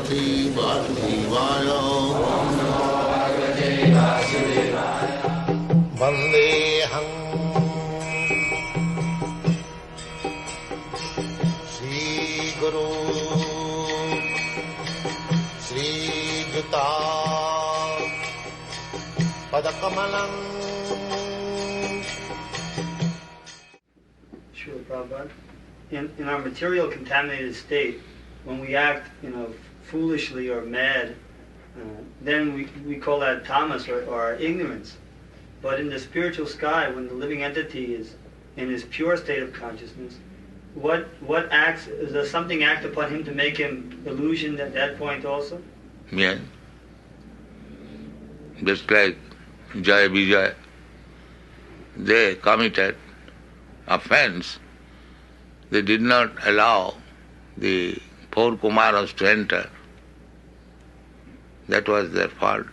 Bhagavate Vasudevaya. Vandeham Sri Guru Sri Juta Padakamalam. Sure, Prabhupada. In our material contaminated state, when we act, foolishly or mad, then we call that tamas or ignorance. But in the spiritual sky, when the living entity is in his pure state of consciousness, what acts, does something act upon him to make him illusioned at that point also? Yes. Just like Jaya Vijay, they committed offense. They did not allow the 4 Kumaras to enter. That was their fault.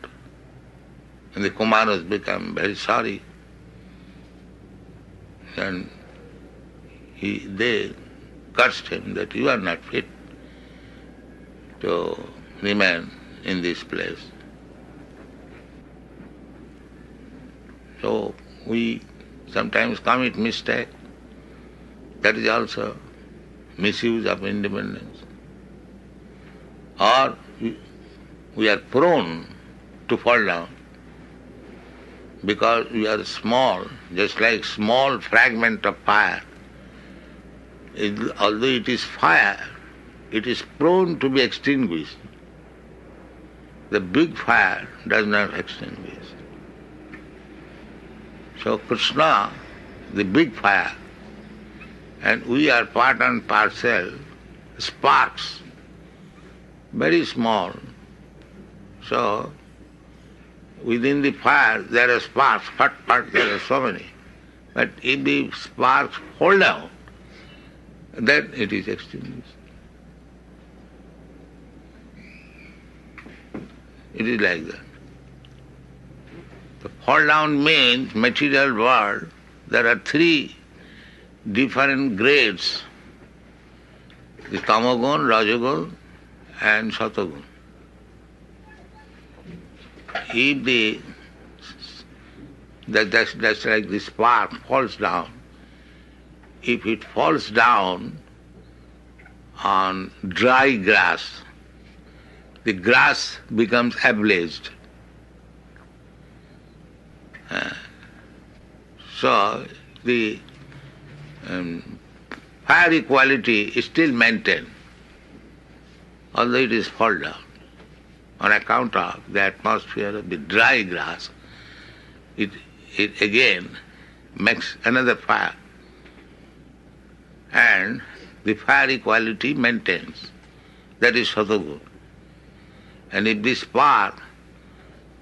And the Kumaras became very sorry. And they cursed him that you are not fit to remain in this place. So we sometimes commit mistake. That is also misuse of independence. Or we are prone to fall down because we are small, just like small fragment of fire. Although it is fire, it is prone to be extinguished. The big fire does not extinguish. So Krishna, the big fire, and we are part and parcel, sparks, very small. So within the fire there are sparks, but there are so many. But if the sparks fall down, then it is extinguished. It is like that. The fall down means material world, there are 3 different grades, the tamagun, rajagun and satagun. If that's like the spark falls down, if it falls down on dry grass, the grass becomes ablazed. So the fiery quality is still maintained, although it is fall down. On account of the atmosphere of the dry grass, it again makes another fire, and the fiery quality maintains. That is satagun. And if this spark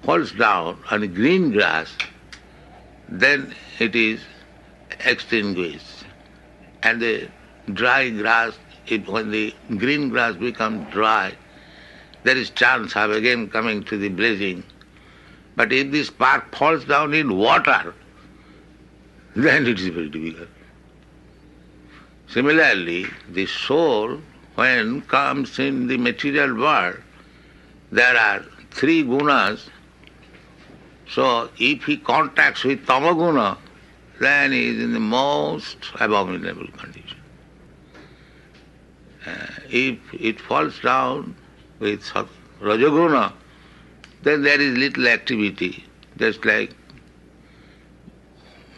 falls down on the green grass, then it is extinguished. And the dry grass, when the green grass becomes dry, there is chance of again coming to the blazing. But if the spark falls down in water, then it is very difficult. Similarly, the soul, when comes in the material world, there are 3 gunas. So if he contacts with tamaguna, then he is in the most abominable condition. If it falls down with rajaguna, then there is little activity, just like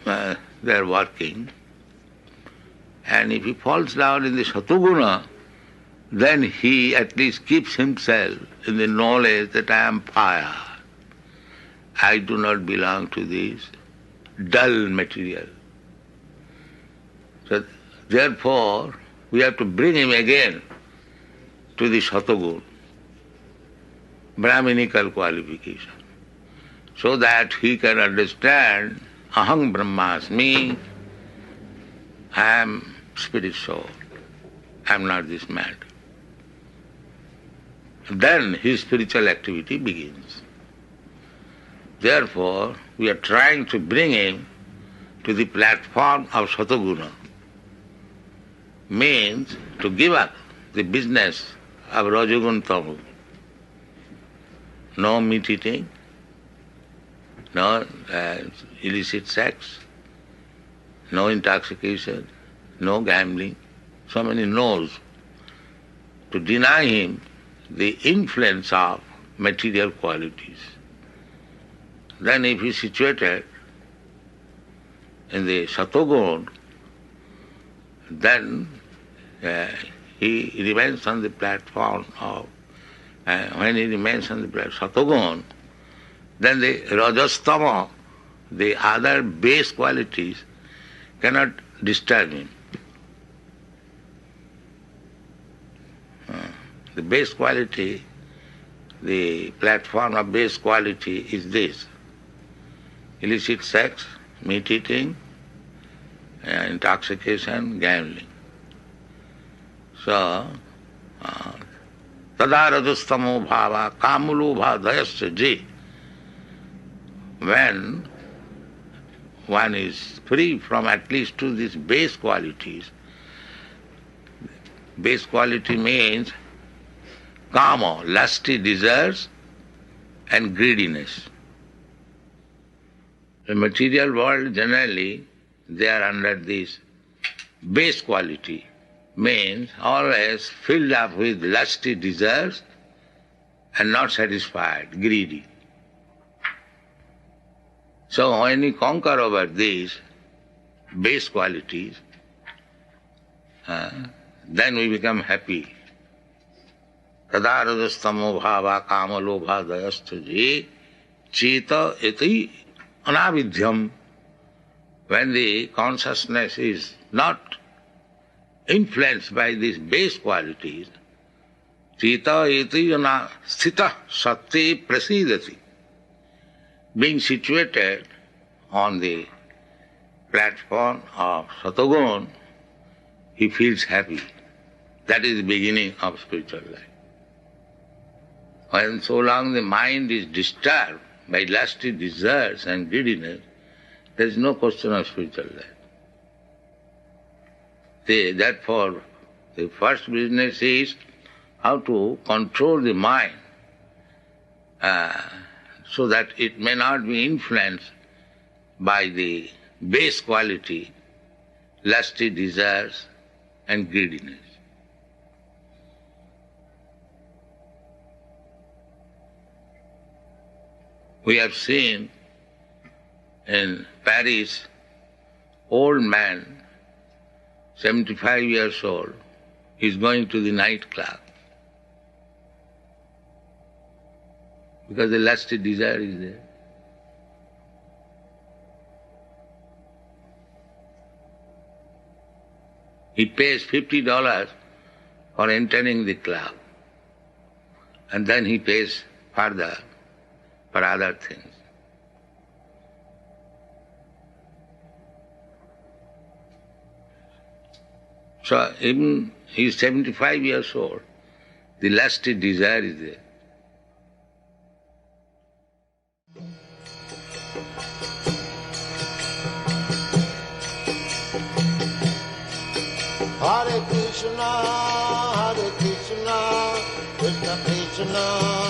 they are working. And if he falls down in the satuguna, then he at least keeps himself in the knowledge that I am fire. I do not belong to this dull material. So therefore, we have to bring him again to the Satagun, Brahminical qualification, so that he can understand Aham Brahmasmi, I am spirit soul, I am not this matter. Then his spiritual activity begins. Therefore, we are trying to bring him to the platform of Sataguna. Means to give up the business of Rajagun Tamagun. no meat eating, no illicit sex, no intoxication, no gambling, so many no's, to deny him the influence of material qualities. Then if he is situated in the Satogun, then he remains on the platform of, when he remains on the platform Satogun, then the Rajastama, the other base qualities, cannot disturb him. The base quality, the platform of base quality is this: illicit sex, meat eating, intoxication, gambling. So, tada rajastamo bhava kamulo bhadayasya ji. When one is free from at least two these base qualities, base quality means kama, lusty desires and greediness. The material world generally, they are under this base quality, means always filled up with lusty desires and not satisfied, greedy. So when we conquer over these base qualities, then we become happy. Tada rajastamo bhava kama lobha dayastha je cheta iti anavidhyam. When the consciousness is not influenced by these base qualities, cheta iti sthita sati prasidati. Being situated on the platform of Satogun, he feels happy. That is the beginning of spiritual life. When so long the mind is disturbed by lusty desires and greediness, there is no question of spiritual life. Therefore, the first business is how to control the mind so that it may not be influenced by the base quality, lusty desires and greediness. We have seen in Paris, old man, 75 years old, is going to the nightclub because the lusty desire is there. He pays $50 for entering the club, and then he pays further for other things. So even he is 75 years old, the lusty desire is there. Hare Krishna, Krishna Krishna